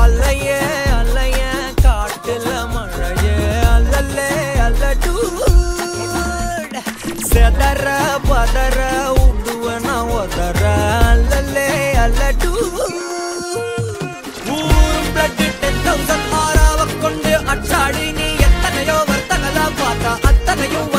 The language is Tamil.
அல்லையே அல்லையே காட்டுல மழையே அல்லல்லே அல்லடு செதற பதற உடுவன ஒதற அல்லல்லே அல்லடு ஊரும் பிளட் 10,000 ஆறாவ கொண்டு அச்சாடி நீ எத்தனையோ வர்த்தகலா பார்த்தா அத்தனையும்